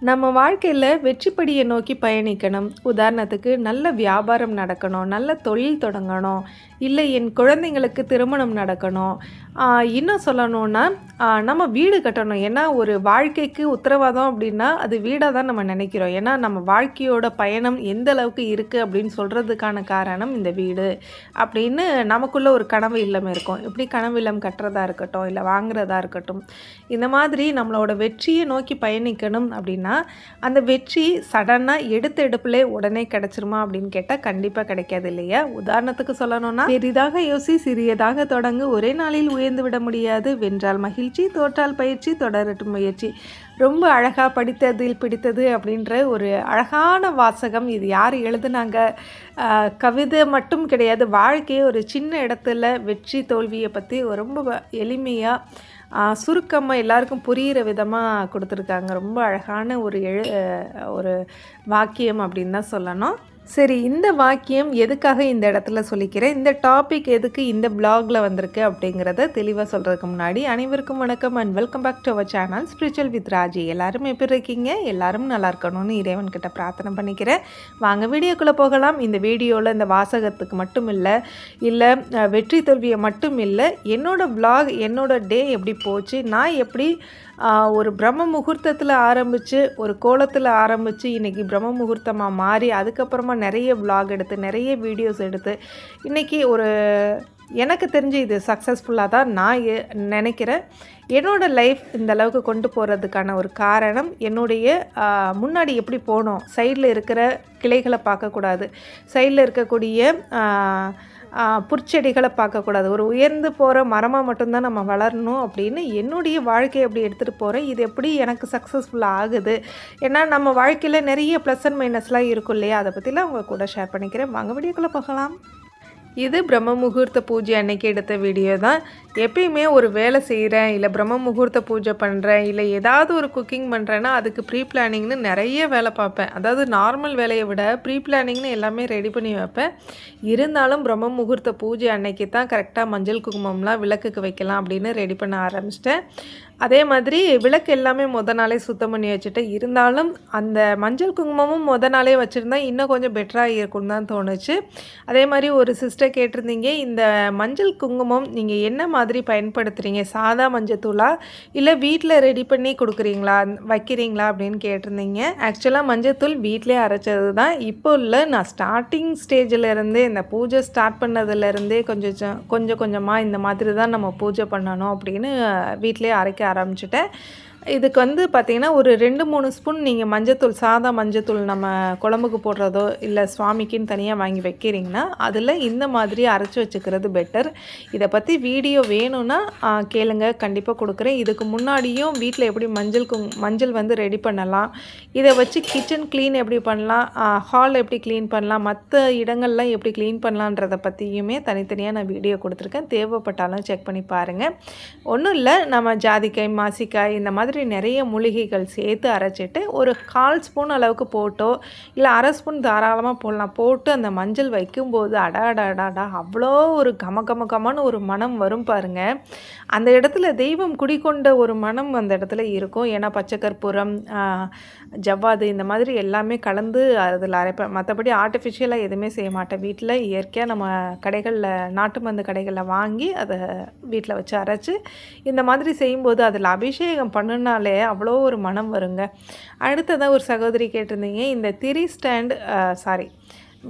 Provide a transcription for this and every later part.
நம்ம வாழ்க்கையில் வெற்றிப்படியை நோக்கி பயணிக்கணும். உதாரணத்துக்கு நல்ல வியாபாரம் நடக்கணும், நல்ல தொழில் தொடங்கணும், இல்லை என் குழந்தைங்களுக்கு திருமணம் நடக்கணும். இன்னும் சொல்லணுன்னா நம்ம வீடு கட்டணும். ஏன்னா ஒரு வாழ்க்கைக்கு உத்தரவாதம் அப்படின்னா அது வீடாக தான் நம்ம நினைக்கிறோம். ஏன்னா நம்ம வாழ்க்கையோட பயணம் எந்த அளவுக்கு இருக்குது அப்படின்னு சொல்கிறதுக்கான காரணம் இந்த வீடு அப்படின்னு நமக்குள்ளே ஒரு கனவு இல்லம் இருக்கும். எப்படி கனவு இல்லம் கட்டுறதா இருக்கட்டும், இல்லை வாங்குறதா இருக்கட்டும், இந்த மாதிரி நம்மளோட வெற்றியை நோக்கி பயணிக்கணும் அப்படின்னா அந்த வெற்றி சடனாக எடுத்த எடுப்பிலே உடனே கிடைச்சிருமா அப்படின்னு கேட்டால் கண்டிப்பாக கிடைக்காது இல்லையா? உதாரணத்துக்கு சொல்லணும்னா, பெரிதாக யோசி சிறியதாக தொடங்கு, ஒரே நாளில் உயர்ந்து விட முடியாது, வென்றால் மகிழ்ச்சி தோற்றால் பயிற்சி தொடரட்டும் முயற்சி. ரொம்ப அழகாக படித்ததில் பிடித்தது அப்படின்ற ஒரு அழகான வாசகம். இது யார் எழுதுனாங்க? கவிதை மட்டும் கிடையாது, வாழ்க்கையை ஒரு சின்ன இடத்துல வெற்றி தோல்வியை பற்றி ரொம்ப எளிமையாக சுருக்கமாக எல்லாருக்கும் புரிகிற விதமாக கொடுத்துருக்காங்க. ரொம்ப அழகான ஒரு வாக்கியம் அப்படின்னு தான் சொல்லணும். சரி, இந்த வாக்கியம் எதுக்காக இந்த இடத்துல சொல்லிக்கிறேன், இந்த டாபிக் எதுக்கு இந்த பிளாகில் வந்திருக்கு அப்படிங்கிறத தெளிவாக சொல்கிறதுக்கு முன்னாடி அனைவருக்கும் வணக்கம் and welcome back to our channel spiritual with Raji. எல்லாரும் எப்படி இருக்கீங்க? எல்லாரும் நல்லா இருக்கணும்னு இறைவன்கிட்ட பிரார்த்தனை பண்ணிக்கிறேன். வாங்க வீடியோக்குள்ளே போகலாம். இந்த வீடியோவில் இந்த வாசகத்துக்கு மட்டும் இல்லை வெற்றி தோல்வியை மட்டும் இல்லை, என்னோடய பிளாக் என்னோடய டே எப்படி போச்சு, நான் எப்படி ஒரு பிரம்ம முகூர்த்தத்தில் ஆரம்பித்து ஒரு கோலத்தில் ஆரம்பித்து இன்றைக்கி பிரம்ம முகூர்த்தமாக மாறி அதுக்கப்புறமா நிறைய விலாக் எடுத்து நிறைய வீடியோஸ் எடுத்து இன்றைக்கி எனக்கு தெரிஞ்சு இது சக்ஸஸ்ஃபுல்லாக தான் நான் நினைக்கிறேன். என்னோடய லைஃப் இந்த அளவுக்கு கொண்டு போகிறதுக்கான ஒரு காரணம், என்னுடைய முன்னாடி எப்படி போனோம், சைடில் இருக்கிற கிளைகளை பார்க்கக்கூடாது, சைடில் இருக்கக்கூடிய புற்செடிகளை பார்க்கக்கூடாது, ஒரு உயர்ந்து போகிற மரமாக மட்டும்தான் நம்ம வளரணும் அப்படின்னு என்னுடைய வாழ்க்கையை எப்படி எடுத்துகிட்டு போகிறேன். இது எப்படி எனக்கு சக்ஸஸ்ஃபுல்லாக ஆகுது, ஏன்னா நம்ம வாழ்க்கையில் நிறைய ப்ளஸ் அண்ட் மைனஸ்லாம் இருக்கும் இல்லையா? அதை பற்றிலாம் அவங்க கூட ஷேர் பண்ணிக்கிறேன். வாங்க வீடியோக்குள்ளே பார்க்கலாம். இது பிரம்ம முகூர்த்த பூஜை அன்னைக்கு எடுத்த வீடியோ தான். எப்பயுமே ஒரு வேலை செய்கிறேன், இல்லை பிரம்ம முகூர்த்த பூஜை பண்ணுறேன், இல்லை ஏதாவது ஒரு குக்கிங் பண்ணுறேன்னா அதுக்கு ப்ரீ பிளானிங்னு நிறைய வேலை பார்ப்பேன். அதாவது நார்மல் வேலையை விட ப்ரீ பிளானிங்னு எல்லாமே ரெடி பண்ணி வைப்பேன். இருந்தாலும் பிரம்ம முகூர்த்த பூஜை அன்னைக்கு தான் கரெக்டாக மஞ்சள் குங்குமம்லாம் விளக்குக்கு வைக்கலாம் அப்படின்னு ரெடி பண்ண ஆரம்பிச்சிட்டேன். அதே மாதிரி விளக்கு எல்லாமே நாளே சுத்தம் பண்ணி வச்சுட்டேன். இருந்தாலும் அந்த மஞ்சள் குங்குமமும் நாளே வச்சுருந்தா இன்னும் கொஞ்சம் பெட்டராக இருக்கும்னு தான் தோணுச்சு. அதே மாதிரி ஒரு சிஸ்டர் கேட்டிருந்தீங்க, இந்த மஞ்சள் குங்குமம் நீங்கள் என்ன மாதிரி பயன்படுத்துகிறீங்க, சாதா மஞ்சத்தூளா இல்லை வீட்டில் ரெடி பண்ணி கொடுக்குறீங்களா வைக்கிறீங்களா அப்படின்னு கேட்டிருந்தீங்க. ஆக்சுவலாக மஞ்சத்தூள் வீட்டிலே அரைச்சது தான். இப்போ இல்லை, நான் ஸ்டார்டிங் ஸ்டேஜில் இருந்தே இந்த பூஜை ஸ்டார்ட் பண்ணதுலேருந்தே கொஞ்சம் கொஞ்சமாக இந்த மாதிரி தான் நம்ம பூஜை பண்ணணும் அப்படின்னு வீட்டிலே அரைக்க ஆரம்பிச்சிட்டேன். இதுக்கு பார்த்திங்கன்னா ஒரு 2-3 ஸ்பூன் நீங்கள் மஞ்சத்தூள், சாதா மஞ்சத்தூள் நம்ம குழம்புக்கு போடுறதோ இல்லை சுவாமிக்குன்னு தனியாக வாங்கி வைக்கிறீங்கன்னா அதில் இந்த மாதிரி அரைச்சி வச்சுக்கிறது பெட்டர். இதை பற்றி வீடியோ வேணும்னா கேளுங்க, கண்டிப்பாக கொடுக்குறேன். இதுக்கு முன்னாடியும் வீட்டில் எப்படி மஞ்சள் ரெடி பண்ணலாம், இதை வச்சு கிச்சன் க்ளீன் எப்படி பண்ணலாம், ஹால் எப்படி க்ளீன் பண்ணலாம், மற்ற இடங்கள்லாம் எப்படி க்ளீன் பண்ணலான்றதை பற்றியுமே தனித்தனியாக நான் வீடியோ கொடுத்துருக்கேன். தேவைப்பட்டாலும் செக் பண்ணி பாருங்கள். ஒன்றும் இல்லை, நம்ம ஜாதிக்காய், மாசிக்காய் இந்த மாதிரி நிறைய மூலிகைகள் சேர்த்து அரைச்சிட்டு ஒரு 1/4 ஸ்பூன் அளவுக்கு போட்டோ இல்லை 1/2 ஸ்பூன் தாராளமாக போடலாம். போட்டு அந்த மஞ்சள் வைக்கும்போது அடாடாடாடா அவ்வளோ ஒரு கமன்னு ஒரு மனம் வரும் பாருங்கள். அந்த இடத்துல தெய்வம் குடிக்கொண்ட ஒரு மனம் அந்த இடத்துல இருக்கும். ஏன்னா பச்சை கற்பூரம், ஜவ்வாது இந்த மாதிரி எல்லாமே கலந்து அதில் அரைப்பேன். மற்றபடி ஆர்டிஃபிஷியலாக எதுவுமே செய்ய மாட்டேன். வீட்டில் இயற்கையாக நம்ம கடைகளில், நாட்டு மருந்து கடைகளில் வாங்கி அதை வீட்டில் வச்சு அரைச்சி இந்த மாதிரி செய்யும்போது அதில் அபிஷேகம் பண்ணுனாலே அவ்வளோ ஒரு மனம் வருங்க. அடுத்ததாக ஒரு சகோதரி கேட்டிருந்தீங்க, இந்த திரி ஸ்டாண்ட்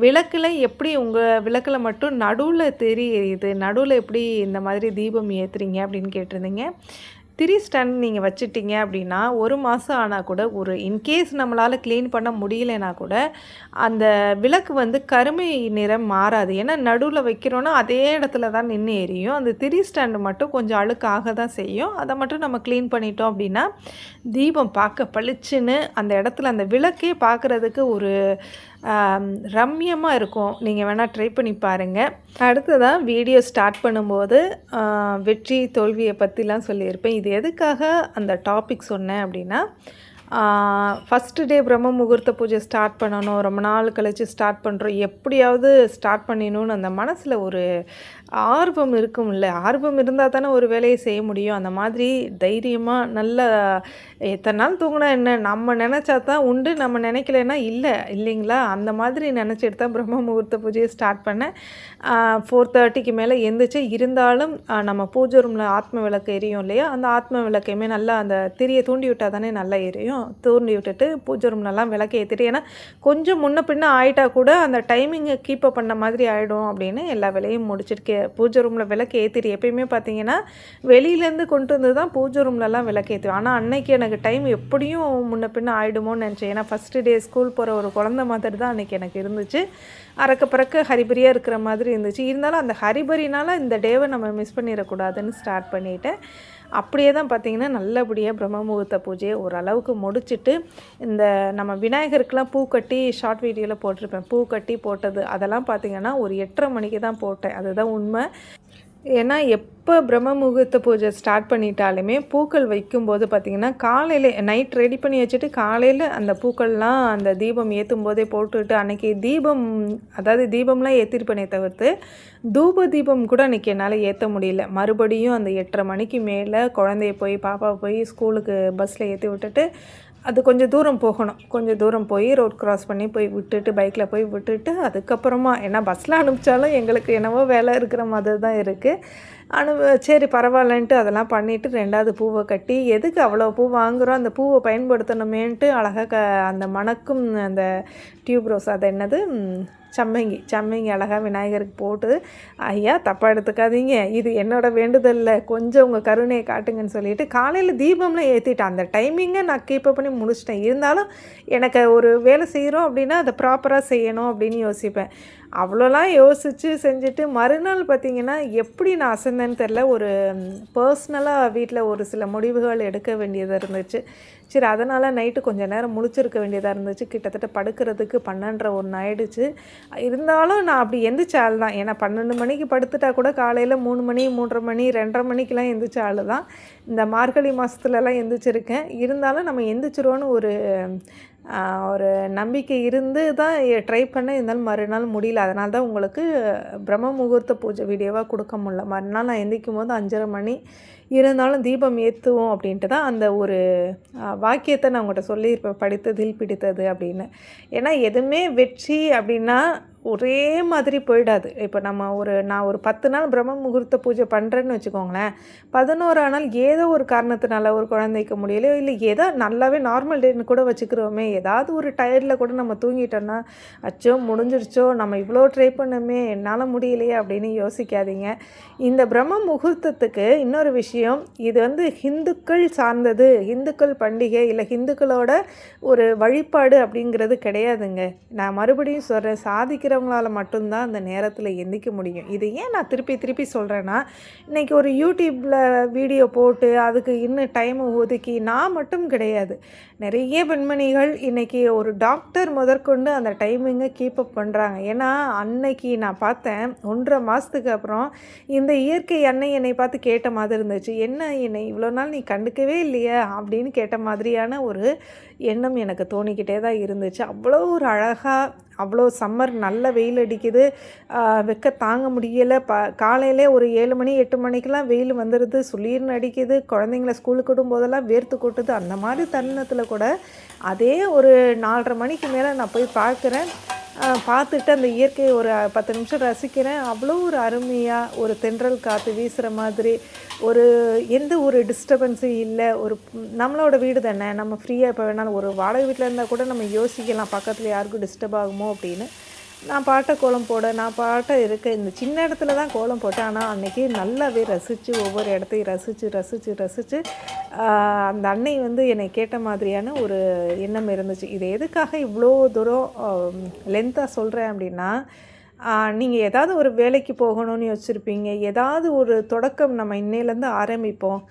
விளக்கில் எப்படி உங்கள் விளக்கில் மட்டும் நடுவில் தெரியுது, நடுவில் எப்படி இந்த மாதிரி தீபம் ஏற்றுறீங்க அப்படின்னு கேட்டிருந்தீங்க. திரி ஸ்டாண்ட் நீங்கள் வச்சுட்டிங்க அப்படின்னா 1 மாதம் ஆனால் கூட, ஒரு இன்கேஸ் நம்மளால் க்ளீன் பண்ண முடியலைன்னா கூட அந்த விளக்கு கருமை நிறம் மாறாது. ஏன்னா நடுவில் வைக்கிறோன்னா அதே இடத்துல தான் நின்று எரியும். அந்த திரி ஸ்டாண்டு மட்டும் கொஞ்சம் அழுக்காக தான் செய்யும். அதை மட்டும் நம்ம க்ளீன் பண்ணிட்டோம் அப்படின்னா தீபம் பார்க்க பளிச்சுன்னு அந்த இடத்துல அந்த விளக்கே பார்க்குறதுக்கு ஒரு ரம்யமாக இருக்கும். நீங்கள் வேணால் ட்ரை பண்ணி பாருங்கள். அடுத்ததான் வீடியோ ஸ்டார்ட் பண்ணும்போது வெற்றி தோல்வியை பற்றிலாம் சொல்லியிருப்பேன். இது எதுக்காக அந்த டாபிக் சொன்னேன் அப்படின்னா, ஃபஸ்ட்டு டே பிரம்ம முகூர்த்த பூஜை ஸ்டார்ட் பண்ணணும். ரொம்ப நாள் கழிச்சு ஸ்டார்ட் பண்ணுறோம். எப்படியாவது ஸ்டார்ட் பண்ணிடணும்னு அந்த மனசில் ஒரு ஆர்வம் இருக்கும்ல. ஆர்வம் இருந்தா தானே ஒரு வேலைய செய்ய முடியும். அந்த மாதிரி தைரியமா நல்ல எத்தன நாள் தூங்குனா என்ன? நம்ம நெனச்சா தான் உண்டு. நம்ம நெனைக்கலைன்னா இல்ல. இல்லைங்களா? அந்த மாதிரி நெனச்சிட்டு தான் பிரம்ம முகூர்த்த பூஜைய ஸ்டார்ட் பண்ணேன். 4:30க்கு மேல எந்திரிச்சு இருந்தாலும் நம்ம பூஜை ரூம்ல ஆத்ம விளக்கு எரியும் இல்லையா? அந்த ஆத்ம விளக்கையுமே நல்லா அந்த திரிய தூண்டி விட்டா தானே நல்லா எரியும். தூண்டி விட்டுட்டு பூஜை ரூம்லலாம் விளக்கு ஏத்திட்டு ஏன்னா கொஞ்சம் முன்ன பின்ன ஆயிட்டா கூட அந்த டைமிங்க கீப் அப் பண்ண மாதிரி ஆயிடும் அப்படின்னு எல்லா வேலையும் முடிச்சுட்டு பூஜை ரூம்ல விளக்கு ஏத்திட்டு எப்பயுமே பார்த்தீங்கன்னா, வெளியிலேருந்து கொண்டு வந்து தான் பூஜை ரூம்லலாம் விளக்கு ஏத்துவேன். ஆனா அன்னைக்கு எனக்கு டைம் எப்படியும் முன்ன பின்ன ஆயிடுமோன்னு நெனச்சேன். ஏன்னா ஃபஸ்ட்டு டே ஸ்கூல் போற ஒரு குழந்த மாதிரி தான் அன்னைக்கு எனக்கு இருந்துச்சு. அறக்க பறக்க ஹரிபரியா இருக்கிற மாதிரி இருந்துச்சு. இருந்தாலும் அந்த ஹரிபரினால இந்த டேவ நம்ம மிஸ் பண்ணிறக்கூடாதுன்னு ஸ்டார்ட் பண்ணிட்டேன். அப்படியே தான் பார்த்தீங்கன்னா, நல்லபடியா பிரம்ம முகூர்த்த பூஜைய ஓரளவுக்கு முடிச்சுட்டு, இந்த நம்ம விநாயகருக்குலாம் பூ கட்டி ஷார்ட் வீடியோல போட்டிருப்பேன். பூ கட்டி போட்டது அதெல்லாம் பார்த்தீங்கன்னா, ஒரு 8:30 மணிக்கு தான் போட்டேன். அதுதான் உண்மை. ஏன்னா, எப்போ பிரம்ம முகூர்த்த பூஜை ஸ்டார்ட் பண்ணிட்டாலுமே, பூக்கள் வைக்கும்போது பார்த்திங்கன்னா, காலையிலே நைட் ரெடி பண்ணி வச்சுட்டு, காலையில் அந்த பூக்கள்லாம் அந்த தீபம் ஏற்றும்போதே போட்டுவிட்டு, அன்றைக்கி தீபம் அதாவது தீபம்லாம் ஏற்றிருப்பேனே தவிர்த்து, தூப தீபம் கூட அன்றைக்கி என்னால் ஏற்ற முடியல. மறுபடியும் அந்த 8:30 மணிக்கு மேலே குழந்தைய போய் பாப்பாவை போய் ஸ்கூலுக்கு பஸ்ஸில் ஏற்றி விட்டுட்டு, அது கொஞ்சம் தூரம் போகணும். கொஞ்சம் தூரம் போய் ரோட் கிராஸ் பண்ணி போய் விட்டுட்டு, பைக்கில் போய் விட்டுட்டு, அதுக்கப்புறமா ஏன்னா பஸ்ஸில் அனுப்பிச்சாலும் எங்களுக்கு என்னவோ வேலை இருக்கிற மாதிரி தான் இருக்குது. சரி பரவாயில்லன்ட்டு அதெல்லாம் பண்ணிவிட்டு 2வது பூவை கட்டி, எதுக்கு அவ்வளோ பூ வாங்குகிறோம், அந்த பூவை பயன்படுத்தணுமேன்ட்டு அழகாக அந்த மணக்கும் அந்த டியூப் ரோஸ் அது என்னது சம்மங்கி அழகாக விநாயகருக்கு போட்டு, ஐயா தப்பாக எடுத்துக்காதீங்க, இது என்னோடய வேண்டுதல்ல, கொஞ்சம் உங்கள் கருணையை காட்டுங்கன்னு சொல்லிட்டு காலையில் தீபம்லாம் ஏற்றிட்டேன். அந்த டைமிங்கை நான் கீப்பப் பண்ணி முடிச்சிட்டேன். இருந்தாலும் எனக்கு ஒரு வேலை செய்கிறோம் அப்படின்னா அதை ப்ராப்பராக செய்யணும் அப்படின்னு யோசிப்பேன். அவ்வளோலாம் யோசித்து செஞ்சுட்டு மறுநாள் பார்த்திங்கன்னா, எப்படி நான் அசந்தேன்னு தெரில. ஒரு பர்ஸ்னலாக வீட்டில் ஒரு சில முடிவுகள் எடுக்க வேண்டியதாக இருந்துச்சு. சரி அதனால் நைட்டு கொஞ்சம் நேரம் முழிச்சிருக்க வேண்டியதாக இருந்துச்சு. கிட்டத்தட்ட படுக்கிறதுக்கு 12:30 ஆயிடுச்சு. இருந்தாலும் நான் அப்படி எந்திரிச்ச ஆள் தான். ஏன்னா 12 மணிக்கு படுத்துட்டா கூட காலையில் 3 மணி 3:30 மணி 2:30 மணிக்கெலாம் எந்திரிச்ச ஆள் தான். இந்த மார்கழி மாதத்துலலாம் எந்திரிச்சிருக்கேன். இருந்தாலும் நம்ம எந்திரிச்சிருவோன்னு ஒரு நம்பிக்கை இருந்து தான் ட்ரை பண்ணேன். இருந்தாலும் மறுநாள் முடியல. அதனால தான் உங்களுக்கு பிரம்ம முகூர்த்த பூஜை வீடியோவாக கொடுக்க முடியல. மறுநாள் நான் எந்திரிக்கும் போது 5:30 மணி. இருந்தாலும் தீபம் ஏற்றுவோம் அப்படின்ட்டு தான் அந்த ஒரு வாக்கியத்தை நான் உங்கள்கிட்ட சொல்லியிருப்பேன், படித்ததில் பிடித்தது அப்படின்னு. ஏன்னா எதுவுமே வெற்றி அப்படின்னா ஒரே மாதிரி போயிடாது. இப்போ நான் ஒரு 10 நாள் பிரம்ம முகூர்த்த பூஜை பண்ணுறேன்னு வச்சுக்கோங்களேன். 11ஆம் நாள் ஏதோ ஒரு காரணத்தினால ஒரு குழந்தைக்கு முடியலையோ இல்லை ஏதோ நல்லாவே நார்மல் டேன்னு கூட வச்சுக்கிறோமே, ஏதாவது ஒரு டயர்டில் கூட நம்ம தூங்கிட்டோன்னா, அச்சோ முடிஞ்சிருச்சோ நம்ம இவ்வளோ ட்ரை பண்ணோமே என்னால் முடியலையே அப்படின்னு யோசிக்காதீங்க. இந்த பிரம்ம முகூர்த்தத்துக்கு இன்னொரு விஷயம், இது ஹிந்துக்கள் சார்ந்தது, ஹிந்துக்கள் பண்டிகை இல்லை ஹிந்துக்களோட ஒரு வழிபாடு அப்படிங்கிறது கிடையாதுங்க. நான் மறுபடியும் சொல்கிறேன், சாதிக்கிறவங்களால மட்டும்தான் அந்த நேரத்தில் எந்திக்க முடியும். இது ஏன் நான் திருப்பி திருப்பி சொல்கிறேன்னா, இன்றைக்கி ஒரு யூடியூப்பில் வீடியோ போட்டு அதுக்கு இன்னும் டைமை ஒதுக்கி நான் மட்டும் கிடையாது, நிறைய பெண்மணிகள் இன்றைக்கி ஒரு டாக்டர் முதற்கொண்டு அந்த டைமிங்கை கீப்பப் பண்ணுறாங்க. ஏன்னா அன்னைக்கு நான் பார்த்தேன் 1.5 மாதத்துக்கு அப்புறம் இந்த இயற்கை அன்னை என்னை பார்த்து கேட்ட மாதிரி இருந்துச்சு. என்ன என்னை இவ்வளோ நாள் நீ கண்டுக்கவே இல்லையா அப்படின்னு கேட்ட மாதிரியான ஒரு எண்ணம் எனக்கு தோணிக்கிட்டே தான் இருந்துச்சு. அவ்வளோ ஒரு அழகாக, அவ்வளோ சம்மர் நல்ல வெயில் அடிக்குது, வெக்க தாங்க முடியலை. காலையிலே ஒரு 7 மணி 8 மணிக்கெலாம் வெயில் வந்துடுது, சுளீர்னு அடிக்குது, குழந்தைங்கள ஸ்கூலுக்கு விடும்போதெல்லாம் வேர்த்து கொட்டுது. அந்த மாதிரி தருணத்தில் கூட அதே ஒரு 4:30 மணிக்கு மேலே நான் போய் பார்க்குறேன். பார்த்துட்டு அந்த இயற்கையை ஒரு 10 நிமிஷம் ரசிக்கிறேன். அவ்வளோ ஒரு அருமையாக ஒரு தென்றல் காற்று வீசுகிற மாதிரி, எந்த ஒரு டிஸ்டர்பன்ஸும் இல்லை. நம்மளோட வீடு தானே, நம்ம ஃப்ரீயாக எப்போ வேணாலும், ஒரு வாடகை வீட்டில் இருந்தால் கூட நம்ம யோசிக்கலாம் பக்கத்தில் யாருக்கும் டிஸ்டர்ப் ஆகுமோ அப்படின்னு. நான் பாட்ட கோலம் போட நான் பாட்ட இருக்க இந்த சின்ன இடத்துல தான் கோலம் போட்டேன். ஆனால் அன்றைக்கி நல்லாவே ரசித்து ஒவ்வொரு இடத்தையும் ரசித்து அந்த அன்னை என்னை கேட்ட மாதிரியான ஒரு எண்ணம் இருந்துச்சு. இது எதுக்காக இவ்வளோ தூரம் லென்த்தாக சொல்கிறேன் அப்படின்னா, நீங்கள் ஏதாவது ஒரு வேலைக்கு போகணும்னு யோசிச்சுருப்பீங்க. ஏதாவது ஒரு தொடக்கம் நம்ம இன்னையிலேருந்து ஆரம்பிப்போம்.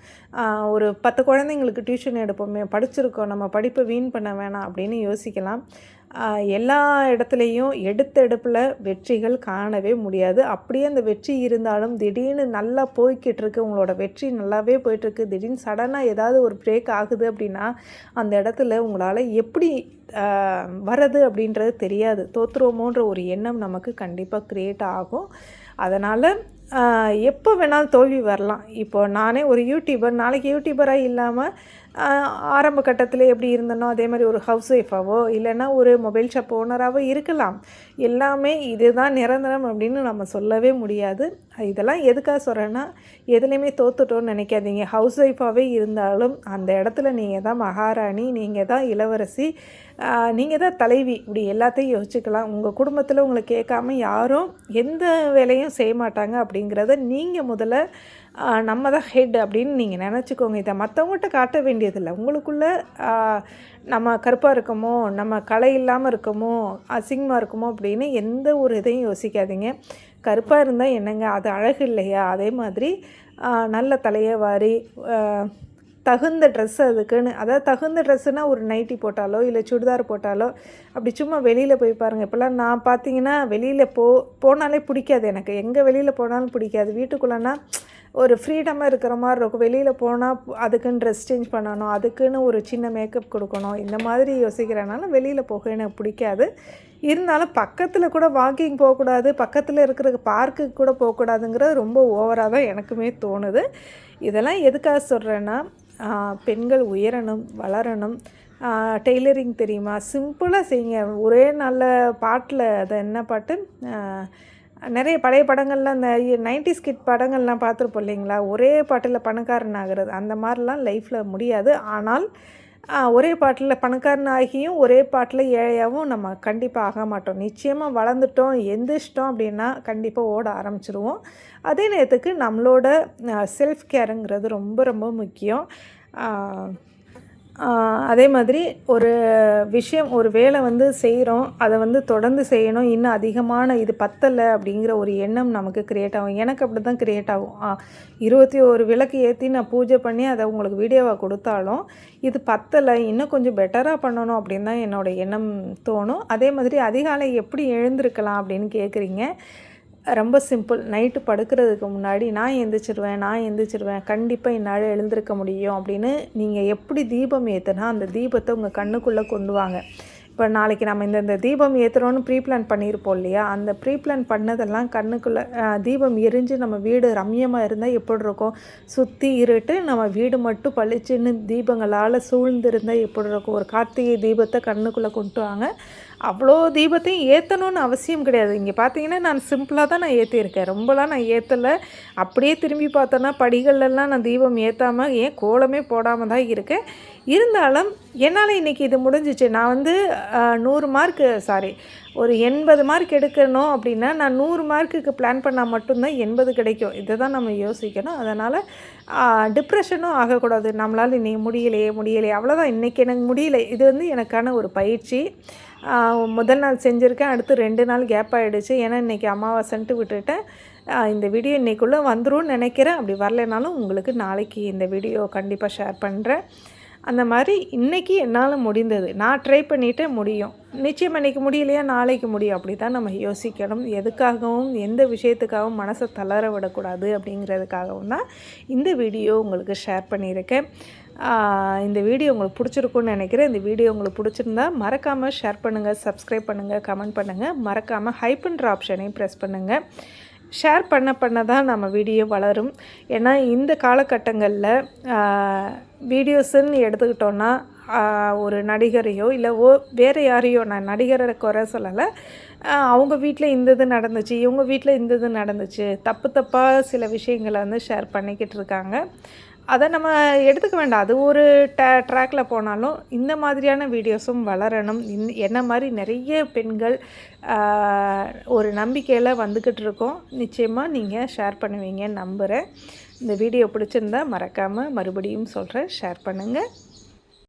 ஒரு 10 குழந்தைங்களுக்கு டியூஷன் எடுப்போமே, படிச்சிருக்கோம், நம்ம படிப்பை வீண் பண்ண வேணாம் அப்படின்னு யோசிக்கலாம். எல்லா இடத்துலையும் எடுத்த எடுப்பில் வெற்றிகள் காணவே முடியாது. அப்படியே அந்த வெற்றி இருந்தாலும் திடீர்னு நல்லா போய்க்கிட்டுருக்கு, உங்களோட வெற்றி நல்லாவே போயிட்டுருக்கு, திடீர்னு சடனாக ஏதாவது ஒரு பிரேக் ஆகுது அப்படின்னா அந்த இடத்துல உங்களால் எப்படி வர்றது அப்படின்றது தெரியாது. தோற்றுருவோமோன்ற ஒரு எண்ணம் நமக்கு கண்டிப்பாக க்ரியேட் ஆகும். அதனால் எப்போ வேணாலும் தோல்வி வரலாம். இப்போது நானே ஒரு யூடியூபர், நாளைக்கு யூடியூபராக இல்லாமல் ஆரம்ப கட்டத்தில் எப்படி இருந்தனோ அதே மாதிரி ஒரு ஹவுஸ் ஒய்ஃபாவோ இல்லைன்னா ஒரு மொபைல் ஷாப் ஓனராகவோ இருக்கலாம். எல்லாமே இதுதான் நிரந்தரம் அப்படின்னு நம்ம சொல்லவே முடியாது. இதெல்லாம் எதுக்காக சொல்கிறேன்னா, எதுலேயுமே தோத்துட்டோன்னு நினைக்காதீங்க. ஹவுஸ் ஒய்ஃபாகவே இருந்தாலும் அந்த இடத்துல நீங்கள் தான் மகாராணி, நீங்கள் தான் இளவரசி, நீங்கள் தான் தலைவி. இப்படி எல்லாத்தையும் யோசிச்சுக்கலாம். உங்கள் குடும்பத்தில் உங்களை கேட்காம யாரும் எந்த வேலையும் செய்ய மாட்டாங்க அப்படிங்கிறத நீங்கள் முதல்ல நம்ம தான் ஹெட் அப்படின்னு நீங்கள் நினச்சிக்கோங்க. இதை மற்றவங்கள்ட்ட காட்ட வேண்டியதில்லை. உங்களுக்குள்ளே நம்ம கருப்பாக இருக்கமோ, நம்ம கலை இல்லாமல் இருக்கமோ, அசிங்கமாக இருக்கமோ அப்படின்னு எந்த ஒரு இதையும் யோசிக்காதீங்க. கருப்பாக இருந்தால் என்னங்க, அது அழகு இல்லையா? அதே மாதிரி நல்ல தலையை வாரி தகுந்த ட்ரெஸ்ஸு அதுக்குன்னு, அதாவது தகுந்த ட்ரெஸ்ஸுனால் ஒரு நைட்டி போட்டாலோ இல்லை சுடிதார் போட்டாலோ அப்படி சும்மா வெளியில் போய் பாருங்கள். இப்போல்லாம் நான் பார்த்தீங்கன்னா வெளியில் போனாலே பிடிக்காது எனக்கு. எங்கே வெளியில் போனாலும் பிடிக்காது. வீட்டுக்குள்ளேனா ஒரு ஃப்ரீடமாக இருக்கிற மாதிரி இருக்கும். வெளியில் போனால் அதுக்குன்னு ட்ரெஸ் சேஞ்ச் பண்ணணும், அதுக்குன்னு ஒரு சின்ன மேக்கப் கொடுக்கணும், இந்த மாதிரி யோசிக்கிறனால வெளியில் போக எனக்கு பிடிக்காது. இருந்தாலும் பக்கத்தில் கூட வாக்கிங் போகக்கூடாது, பக்கத்தில் இருக்கிற பார்க்குக்கு கூட போகக்கூடாதுங்கிறது ரொம்ப ஓவராக தான் எனக்குமே தோணுது. இதெல்லாம் எதுக்காக சொல்கிறேன்னா, பெண்கள் உயரணும், வளரணும். டெய்லரிங் தெரியுமா? சிம்பிளாக செய்யுங்க. ஒரே நல்ல பாட்டில் அது என்ன பாட்டு, நிறைய பழைய படங்கள்லாம் இந்த 90s கிட் படங்கள்லாம் பார்த்துருப்போம் இல்லைங்களா? ஒரே பாட்டில் பணக்காரன் ஆகிறது அந்த மாதிரிலாம் லைஃப்பில் முடியாது. ஆனால் ஒரே பாட்டில் பணக்காரன் ஆகியும் ஒரே பாட்டில் ஏழையாகவும் நம்ம கண்டிப்பாக ஆக மாட்டோம். நிச்சயமாக வளர்ந்துட்டோம், எந்திரிச்சிட்டோம் அப்படின்னா கண்டிப்பாக ஓட ஆரம்பிச்சிடுவோம். அதே நேரத்துக்கு நம்மளோட செல்ஃப் கேருங்கிறது ரொம்ப ரொம்ப முக்கியம். அதே மாதிரி ஒரு விஷயம், ஒரு வேலை செய்கிறோம், அதை தொடர்ந்து செய்யணும், இன்னும் அதிகமான இது பத்தலை அப்படிங்கிற ஒரு எண்ணம் நமக்கு க்ரியேட் ஆகும். எனக்கு அப்படி தான் க்ரியேட் ஆகும். 21 விளக்கு ஏற்றி நான் பூஜை பண்ணி அதை உங்களுக்கு வீடியோவாக கொடுத்தாலும் இது பத்தலை, இன்னும் கொஞ்சம் பெட்டராக பண்ணணும் அப்படின்னு தான் என்னோடய எண்ணம் தோணும். அதே மாதிரி அதிகாலை எப்படி எழுந்திருக்கலாம் அப்படின்னு கேட்குறீங்க. ரொம்ப சிம்பிள். நைட்டு படுக்கிறதுக்கு முன்னாடி நான் எந்திரிச்சிருவேன், கண்டிப்பாக என்னால் எழுந்திருக்க முடியும் அப்படின்னு நீங்கள் எப்படி தீபம் ஏற்றுனா அந்த தீபத்தை உங்கள் கண்ணுக்குள்ளே கொண்டு வாங்க. இப்போ நாளைக்கு நம்ம இந்த தீபம் ஏற்றுறோன்னு ப்ரீ பிளான் பண்ணியிருப்போம் இல்லையா? அந்த ப்ரீ பிளான் பண்ணதெல்லாம் கண்ணுக்குள்ளே தீபம் எரிஞ்சு நம்ம வீடு ரம்யமாக இருந்தால் எப்படி இருக்கும்? சுற்றி இருட்டு, நம்ம வீடு மட்டும் பளிச்சுன்னு தீபங்களால் சூழ்ந்திருந்தால் எப்படி இருக்கும்? ஒரு கார்த்திகை தீபத்தை கண்ணுக்குள்ளே கொண்டு வாங்க. அவ்வளோ தீபத்தையும் ஏற்றணும்னு அவசியம் கிடையாது. இங்கே பார்த்தீங்கன்னா நான் சிம்பிளாக தான் நான் ஏற்றியிருக்கேன். ரொம்பலாம் நான் ஏற்றலை. அப்படியே திரும்பி பார்த்தோன்னா படிகள்லாம் நான் தீபம் ஏற்றாமல் ஏன் கோலமே போடாமல் தான் இருக்கேன். இருந்தாலும் என்னால் இன்றைக்கி இது முடிஞ்சிச்சு. நான் 100 மார்க்கு ஒரு 80 மார்க் எடுக்கணும் அப்படின்னா நான் 100 மார்க்குக்கு பிளான் பண்ணால் மட்டும்தான் 80 கிடைக்கும். இதை தான் நம்ம யோசிக்கணும். அதனால் டிப்ரெஷனும் ஆகக்கூடாது. நம்மளால் இன்றைக்கி முடியலையே அவ்வளோதான், இன்றைக்கி எனக்கு முடியலை. இது எனக்கான ஒரு பயிற்சி. முதல் நாள் செஞ்சுருக்கேன், அடுத்து 2 நாள் கேப் ஆகிடுச்சு. ஏன்னா இன்றைக்கி அமாவாசைன்ட்டு விட்டுட்டேன். இந்த வீடியோ இன்றைக்குள்ளே வந்துரும்னு நினைக்கிறேன். அப்படி வரலைனாலும் உங்களுக்கு நாளைக்கு இந்த வீடியோ கண்டிப்பாக ஷேர் பண்ணுறேன். அந்த மாதிரி இன்றைக்கி என்னால் முடிந்தது, நான் ட்ரை பண்ணிவிட்டு முடியும். நிச்சயம் இன்றைக்கி முடியலையா நாளைக்கு முடியும். அப்படி தான் நம்ம யோசிக்கணும். எதுக்காகவும் எந்த விஷயத்துக்காகவும் மனசை தளர விடக்கூடாது அப்படிங்கிறதுக்காகவும் தான் இந்த வீடியோ உங்களுக்கு ஷேர் பண்ணியிருக்கேன். இந்த வீடியோ உங்களுக்கு பிடிச்சிருக்குன்னு நினைக்கிறேன். இந்த வீடியோ உங்களுக்கு பிடிச்சிருந்தா மறக்காமல் ஷேர் பண்ணுங்கள், சப்ஸ்கிரைப் பண்ணுங்கள், கமெண்ட் பண்ணுங்கள். மறக்காமல் ஹைப்ன்ற ஆப்ஷனையும் ப்ரெஸ் பண்ணுங்கள். ஷேர் பண்ண தான் நம்ம வீடியோ வளரும். ஏன்னா இந்த காலகட்டங்களில் வீடியோஸுன்னு எடுத்துக்கிட்டோன்னா ஒரு நடிகரையோ இல்லை வேறு யாரையோ, நான் நடிகரை குறை சொல்லலை, அவங்க வீட்டில் இந்த இது நடந்துச்சு, இவங்க வீட்டில் இந்த இது நடந்துச்சு, தப்பாக சில விஷயங்களை ஷேர் பண்ணிக்கிட்டு இருக்காங்க. அதை நம்ம எடுத்துக்க வேண்டாம். அது ஒரு ட்ராக்கில் போனாலும் இந்த மாதிரியான வீடியோஸும் வளரணும். என்ன மாதிரி நிறைய பெண்கள் ஒரு நம்பிக்கையில் வந்துக்கிட்டு இருக்கோம். நிச்சயமாக நீங்கள் ஷேர் பண்ணுவீங்கன்னு நம்புகிறேன். இந்த வீடியோ பிடிச்சிருந்தா மறக்காமல் மறுபடியும் சொல்கிறேன், ஷேர் பண்ணுங்கள்.